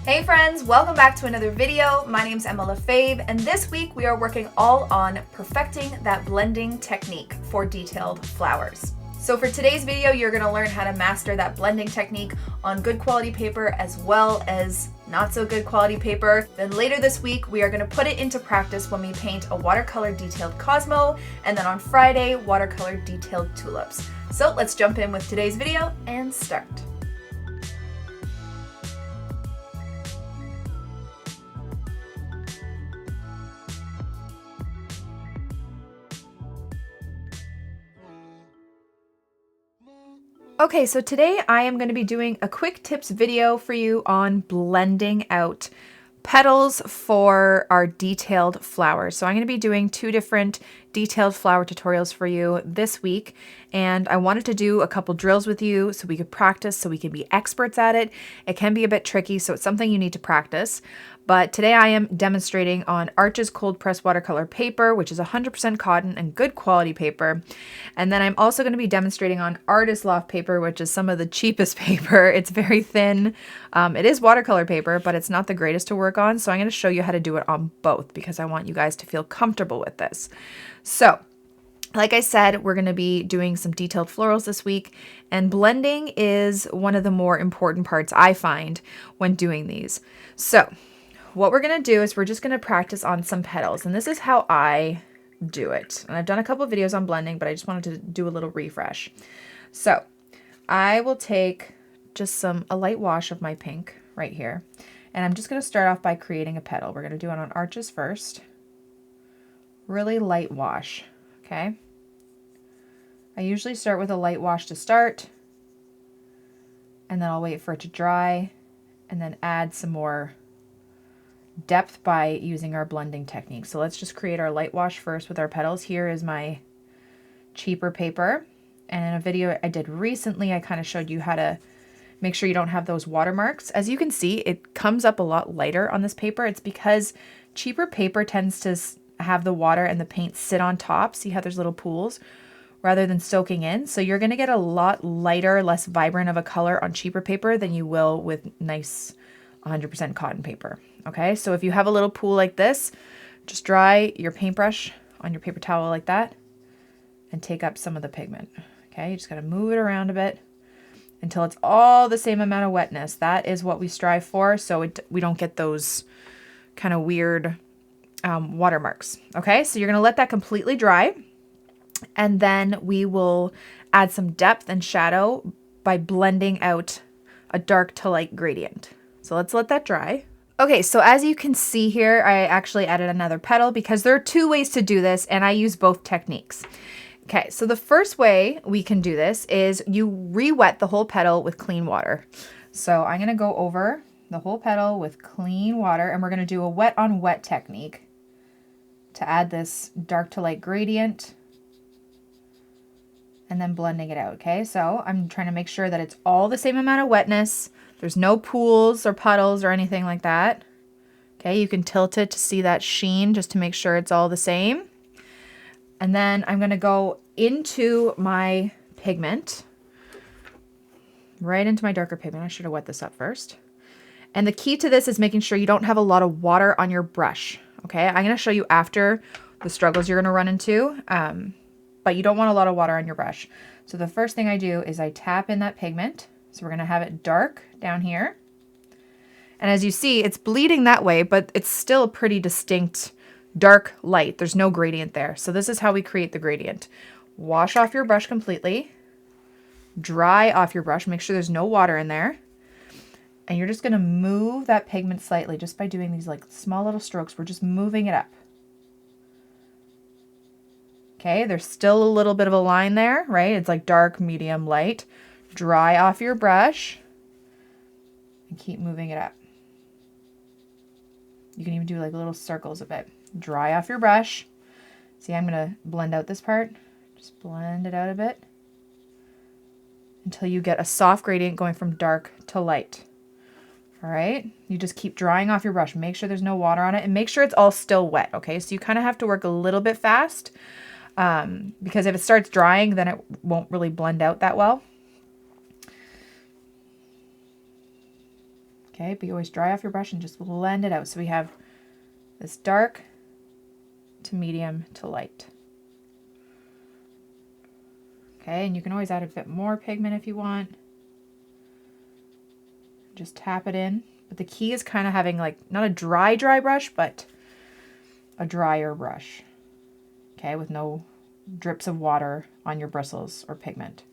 Hey friends, welcome back to another video. My name's Emma Lefebvre, and this week we are working all on perfecting that blending technique for detailed flowers. So for today's video, you're gonna learn how to master that blending technique on good quality paper as well as not so good quality paper. Then later this week, we are gonna put it into practice when we paint a watercolor detailed Cosmo, and then on Friday, watercolor detailed tulips. So let's jump in with today's video and start. Okay, so today I am going to be doing a quick tips video for you on blending out petals for our detailed flowers. So I'm going to be doing two different detailed flower tutorials for you this week, and I wanted to do a couple drills with you so we could practice, so we can be experts at it. It can be a bit tricky, so it's something you need to practice. But today I am demonstrating on Etchr's cold press watercolor paper, which is 100% cotton and good quality paper. And then I'm also going to be demonstrating on Artist Loft paper, which is some of the cheapest paper. It's very thin. It is watercolor paper, but it's not the greatest to work on. So I'm going to show you how to do it on both because I want you guys to feel comfortable with this. So, like I said, we're going to be doing some detailed florals this week, and blending is one of the more important parts I find when doing these. So, what we're going to do is we're just going to practice on some petals, and this is how I do it. And I've done a couple of videos on blending, but I just wanted to do a little refresh. So, I will take just a light wash of my pink right here, and I'm just going to start off by creating a petal. We're going to do it on arches first. Really light wash, okay? I usually start with a light wash to start, and then I'll wait for it to dry, and then add some more depth by using our blending technique. So let's just create our light wash first with our petals. Here is my cheaper paper, and in a video I did recently, I kind of showed you how to make sure you don't have those watermarks. As you can see, it comes up a lot lighter on this paper. It's because cheaper paper tends to have the water and the paint sit on top. See how there's little pools rather than soaking in. So you're going to get a lot lighter, less vibrant of a color on cheaper paper than you will with nice 100% cotton paper. Okay, so if you have a little pool like this, just dry your paintbrush on your paper towel like that and take up some of the pigment. Okay, you just got to move it around a bit until it's all the same amount of wetness. That is what we strive for, so we don't get those kind of weird watermarks. Okay, so you're going to let that completely dry, and then we will add some depth and shadow by blending out a dark to light gradient. So let's let that dry. Okay, so as you can see here, I actually added another petal because there are two ways to do this, and I use both techniques. Okay, so the first way we can do this is you re-wet the whole petal with clean water. So I'm going to go over the whole petal with clean water, and we're going to do a wet on wet technique to add this dark to light gradient and then blending it out. Okay, so I'm trying to make sure that it's all the same amount of wetness. There's no pools or puddles or anything like that. Okay, you can tilt it to see that sheen just to make sure it's all the same. And then I'm going to go into my pigment, right into my darker pigment. I should have wet this up first. And the key to this is making sure you don't have a lot of water on your brush. Okay, I'm going to show you after the struggles you're going to run into, but you don't want a lot of water on your brush. So the first thing I do is I tap in that pigment. So we're going to have it dark down here. And as you see, it's bleeding that way, but it's still a pretty distinct dark light. There's no gradient there. So this is how we create the gradient. Wash off your brush completely. Dry off your brush. Make sure there's no water in there. And you're just going to move that pigment slightly just by doing these like small little strokes. We're just moving it up. Okay, there's still a little bit of a line there, right? It's like dark, medium, light. Dry off your brush and keep moving it up. You can even do like little circles of it. Dry off your brush. See, I'm going to blend out this part. Just blend it out a bit until you get a soft gradient going from dark to light. All right, you just keep drying off your brush. Make sure there's no water on it and make sure it's all still wet. Okay, so you kind of have to work a little bit fast because if it starts drying, then it won't really blend out that well. Okay, but you always dry off your brush and just blend it out. So we have this dark to medium to light. Okay, and you can always add a bit more pigment if you want. Just tap it in. But the key is kind of having like, not a dry brush, but a drier brush. Okay, with no drips of water on your bristles or pigment.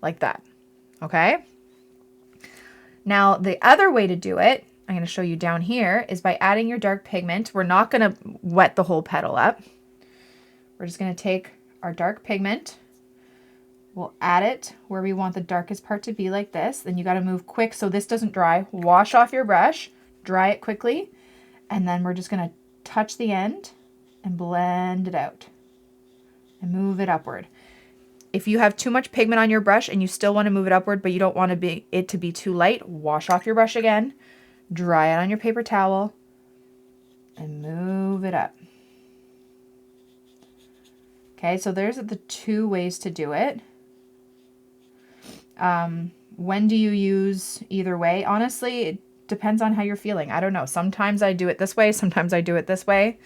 Like that. Okay? Now, the other way to do it, I'm going to show you down here, is by adding your dark pigment. We're not going to wet the whole petal up. We're just going to take our dark pigment. We'll add it where we want the darkest part to be, like this. Then you got to move quick so this doesn't dry. Wash off your brush, dry it quickly, and then we're just going to touch the end and blend it out and move it upward. If you have too much pigment on your brush and you still want to move it upward, but you don't want it to be too light, wash off your brush again, dry it on your paper towel, and move it up. Okay, so there's the two ways to do it. When do you use either way? Honestly, it depends on how you're feeling. I don't know. Sometimes I do it this way. Sometimes I do it this way.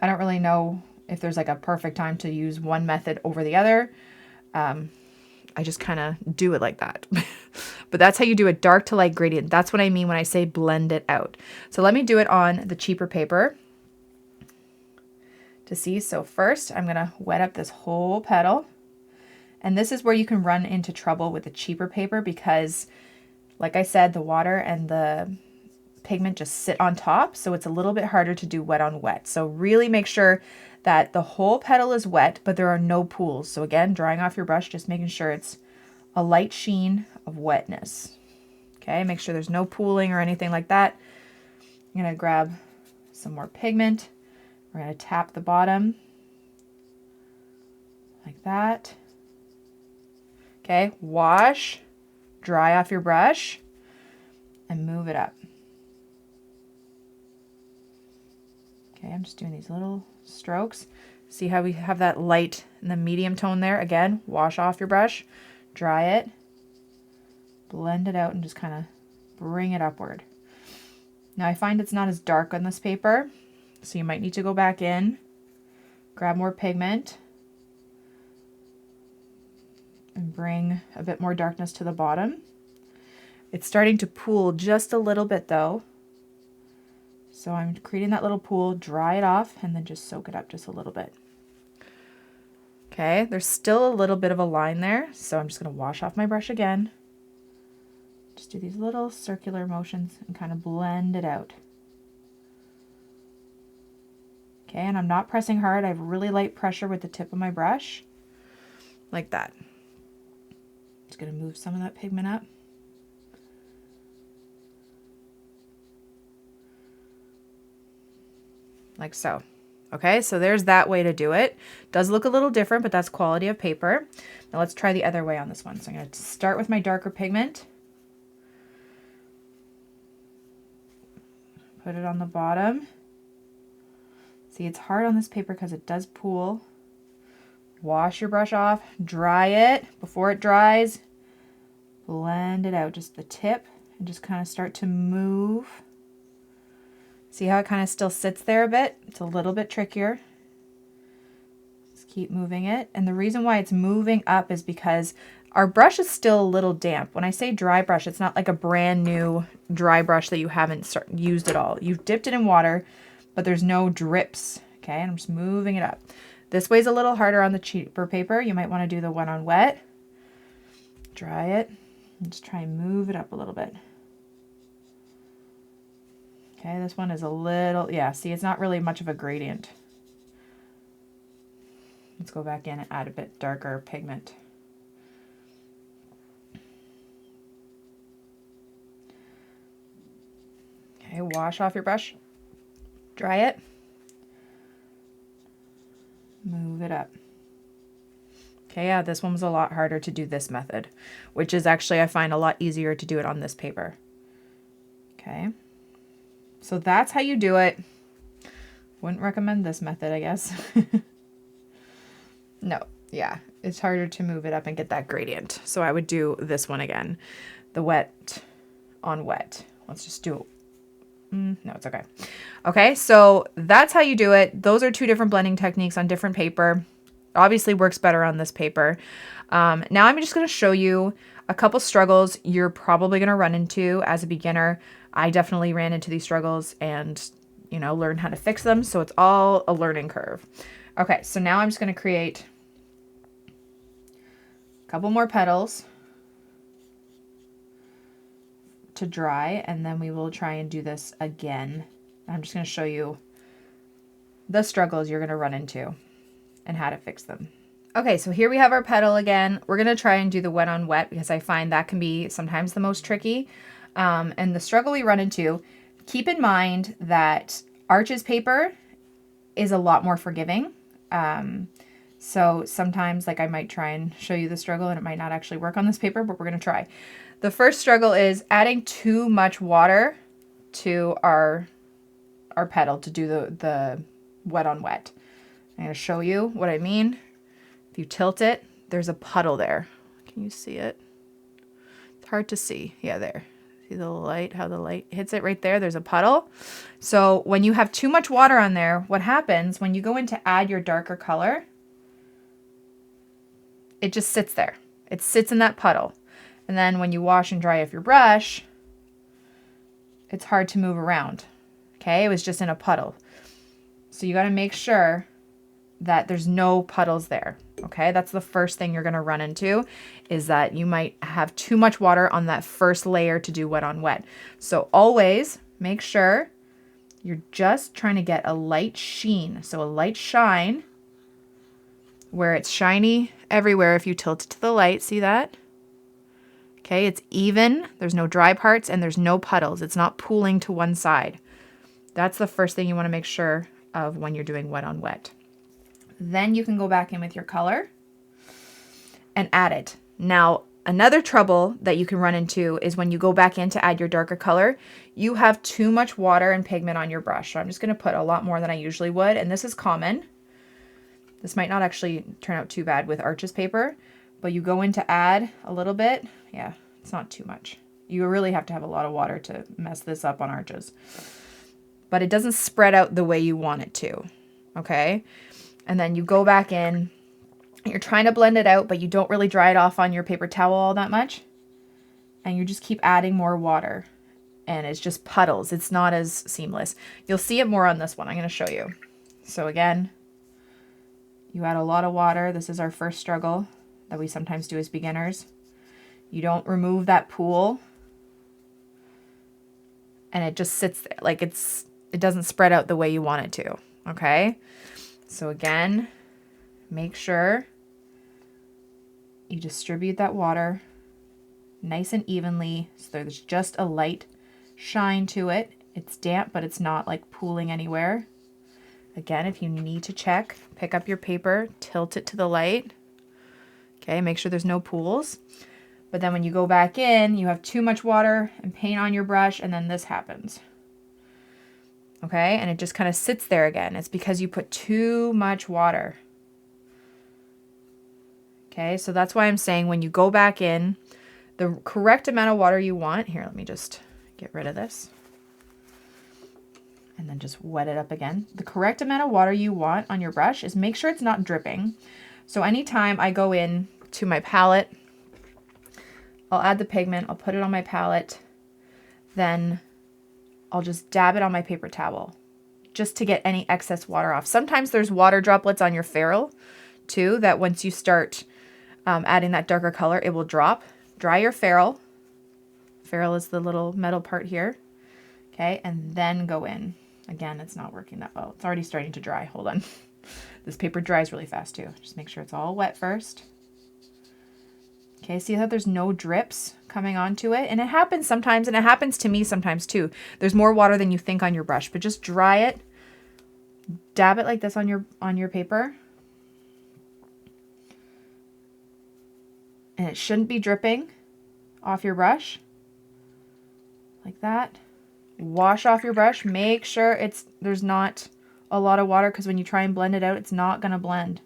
I don't really know if there's like a perfect time to use one method over the other. I just kind of do it like that. But that's how you do a dark to light gradient. That's what I mean when I say blend it out. So let me do it on the cheaper paper to see. So first I'm going to wet up this whole petal. And this is where you can run into trouble with the cheaper paper because, like I said, the water and the pigment just sit on top. So it's a little bit harder to do wet on wet. So really make sure that the whole petal is wet, but there are no pools. So again, drying off your brush, just making sure it's a light sheen of wetness. Okay, make sure there's no pooling or anything like that. I'm going to grab some more pigment. We're going to tap the bottom like that. Okay, wash, dry off your brush, and move it up. Okay, I'm just doing these little strokes. See how we have that light and the medium tone there? Again, wash off your brush, dry it, blend it out, and just kind of bring it upward. Now I find it's not as dark on this paper, so you might need to go back in, grab more pigment, and bring a bit more darkness to the bottom. It's starting to pool just a little bit though. So I'm creating that little pool, dry it off, and then just soak it up just a little bit. Okay, there's still a little bit of a line there, so I'm just going to wash off my brush again. Just do these little circular motions and kind of blend it out. Okay, and I'm not pressing hard. I have really light pressure with the tip of my brush, like that. Just going to move some of that pigment up. Like so. Okay, so there's that way to do it. Does look a little different, but that's quality of paper. Now let's try the other way on this one. So I'm going to start with my darker pigment. Put it on the bottom. See, it's hard on this paper because it does pool. Wash your brush off, dry it. Before it dries, blend it out, just the tip, and just kind of start to move. See how it kind of still sits there a bit? It's a little bit trickier. Just keep moving it. And the reason why it's moving up is because our brush is still a little damp. When I say dry brush, it's not like a brand new dry brush that you haven't used at all. You've dipped it in water, but there's no drips. Okay, and I'm just moving it up. This way's a little harder on the cheaper paper. You might want to do the one on wet. Dry it and just try and move it up a little bit. Okay, this one is a little, yeah, see, it's not really much of a gradient. Let's go back in and add a bit darker pigment. Okay, wash off your brush, dry it, move it up. Okay, yeah, this one was a lot harder to do this method, which is actually, I find, a lot easier to do it on this paper. Okay. So that's how you do it. Wouldn't recommend this method, I guess. No, yeah, it's harder to move it up and get that gradient. So I would do this one again. The wet on wet. Let's just do no, it's okay. Okay, so that's how you do it. Those are two different blending techniques on different paper. Obviously works better on this paper. Now I'm just going to show you a couple struggles you're probably going to run into as a beginner. I definitely ran into these struggles and, you know, learned how to fix them. So it's all a learning curve. Okay, so now I'm just going to create a couple more petals to dry, and then we will try and do this again. I'm just going to show you the struggles you're going to run into and how to fix them. Okay, so here we have our petal again. We're going to try and do the wet on wet because I find that can be sometimes the most tricky. And the struggle we run into, keep in mind that Arches paper is a lot more forgiving. So sometimes, like, I might try and show you the struggle and it might not actually work on this paper, but we're going to try. The first struggle is adding too much water to our petal to do the wet on wet. I'm going to show you what I mean. If you tilt it, there's a puddle there. Can you see it? It's hard to see. Yeah, there. See the light, how the light hits it right there? There's a puddle. So when you have too much water on there, what happens when you go in to add your darker color, it just sits there. It sits in that puddle. And then when you wash and dry off your brush, it's hard to move around. Okay, it was just in a puddle. So you got to make sure that there's no puddles there. Okay, that's the first thing you're going to run into, is that you might have too much water on that first layer to do wet on wet. So always make sure you're just trying to get a light sheen. So a light shine where it's shiny everywhere. If you tilt it to the light, see that? Okay, it's even, there's no dry parts, and there's no puddles. It's not pooling to one side. That's the first thing you want to make sure of when you're doing wet on wet. Then you can go back in with your color and add it. Now, another trouble that you can run into is when you go back in to add your darker color, you have too much water and pigment on your brush. So I'm just going to put a lot more than I usually would, and this is common. This might not actually turn out too bad with Arches paper, but you go in to add a little bit. Yeah, it's not too much. You really have to have a lot of water to mess this up on Arches. But it doesn't spread out the way you want it to, okay? And then you go back in, you're trying to blend it out, but you don't really dry it off on your paper towel all that much. And you just keep adding more water, and it's just puddles. It's not as seamless. You'll see it more on this one. I'm going to show you. So again, you add a lot of water. This is our first struggle that we sometimes do as beginners. You don't remove that pool, and it just sits there. Like it doesn't spread out the way you want it to, okay? So again, make sure you distribute that water nice and evenly so there's just a light shine to it. It's damp, but it's not like pooling anywhere. Again, if you need to check, pick up your paper, tilt it to the light. Okay, make sure there's no pools. But then when you go back in, you have too much water and paint on your brush, and then this happens. Okay, and it just kind of sits there again. It's because you put too much water. Okay, so that's why I'm saying when you go back in, the correct amount of water you want. Here, let me just get rid of this. And then just wet it up again. The correct amount of water you want on your brush is make sure it's not dripping. So anytime I go in to my palette, I'll add the pigment, I'll put it on my palette, then I'll just dab it on my paper towel just to get any excess water off. Sometimes there's water droplets on your ferrule too, that once you start adding that darker color, it will drop. Dry your ferrule. Ferrule is the little metal part here. Okay, and then go in. Again, it's not working that well. It's already starting to dry. Hold on. This paper dries really fast too. Just make sure it's all wet first. Okay, see how there's no drips coming onto it? And it happens sometimes, and it happens to me sometimes too. There's more water than you think on your brush, but just dry it. Dab it like this on your paper. And it shouldn't be dripping off your brush. Like that. Wash off your brush. Make sure there's not a lot of water, because when you try and blend it out, it's not going to blend.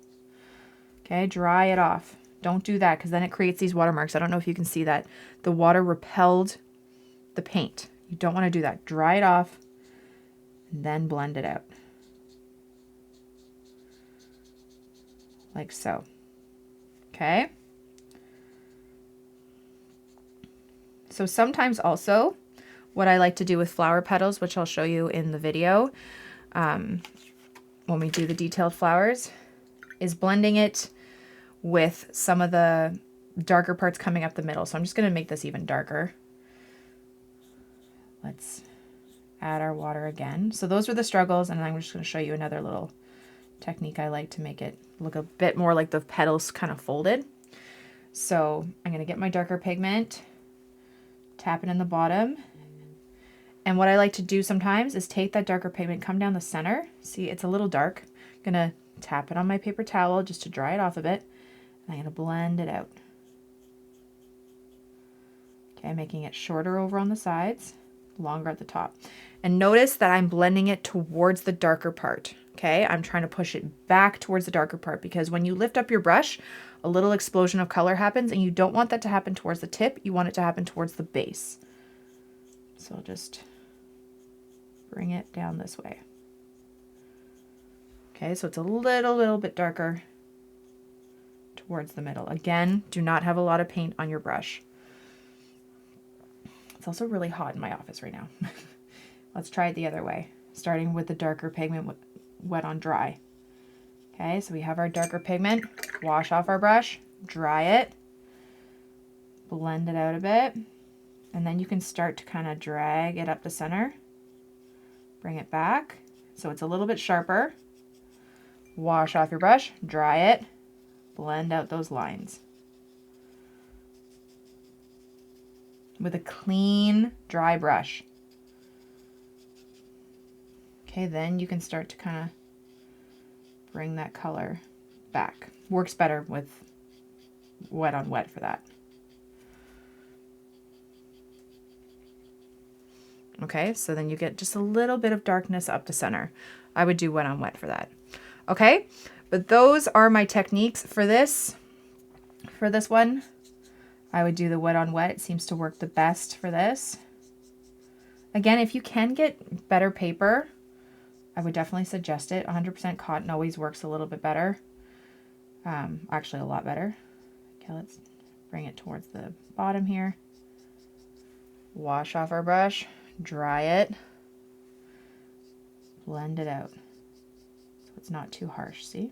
Okay, dry it off. Don't do that, because then it creates these watermarks. I don't know if you can see that. The water repelled the paint. You don't want to do that. Dry it off and then blend it out. Like so. Okay. So sometimes also what I like to do with flower petals, which I'll show you in the video when we do the detailed flowers, is blending it with some of the darker parts coming up the middle. So I'm just going to make this even darker. Let's add our water again. So those were the struggles, and I'm just going to show you another little technique I like to make it look a bit more like the petals kind of folded. So I'm going to get my darker pigment, tap it in the bottom, and what I like to do sometimes is take that darker pigment, come down the center. See, it's a little dark. I'm going to tap it on my paper towel just to dry it off a bit. And I'm going to blend it out. Okay, making it shorter over on the sides, longer at the top. And notice that I'm blending it towards the darker part. Okay, I'm trying to push it back towards the darker part, because when you lift up your brush, a little explosion of color happens, and you don't want that to happen towards the tip. You want it to happen towards the base. So I'll just bring it down this way. Okay, so it's a little bit darker towards the middle. Again, do not have a lot of paint on your brush. It's also really hot in my office right now. Let's try it the other way, starting with the darker pigment wet on dry. Okay, so we have our darker pigment, wash off our brush, dry it, blend it out a bit, and then you can start to kind of drag it up the center, bring it back so it's a little bit sharper, wash off your brush, dry it, blend out those lines. With a clean, dry brush. Okay, then you can start to kind of bring that color back. Works better with wet on wet for that. Okay, so then you get just a little bit of darkness up the center. I would do wet on wet for that. Okay, but those are my techniques for this. For this one, I would do the wet on wet. It seems to work the best for this. Again, if you can get better paper, I would definitely suggest it. 100% cotton always works a little bit better. Actually, a lot better. Okay, let's bring it towards the bottom here. Wash off our brush, dry it, blend it out so it's not too harsh, see?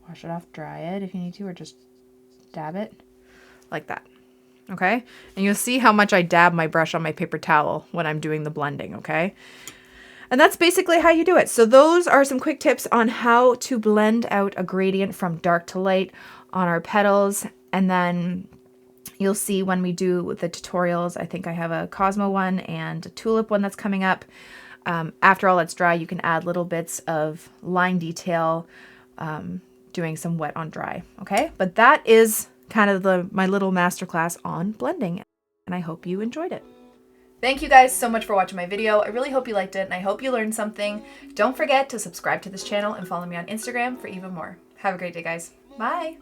Wash it off, dry it if you need to, or just dab it like that. Okay, and you'll see how much I dab my brush on my paper towel when I'm doing the blending, okay? And that's basically how you do it. So those are some quick tips on how to blend out a gradient from dark to light on our petals. And then you'll see when we do the tutorials, I think I have a Cosmo one and a tulip one that's coming up. After all that's dry, you can add little bits of line detail, doing some wet on dry, okay? But that is kind of my little masterclass on blending, and I hope you enjoyed it. Thank you guys so much for watching my video. I really hope you liked it, and I hope you learned something. Don't forget to subscribe to this channel and follow me on Instagram for even more. Have a great day, guys. Bye!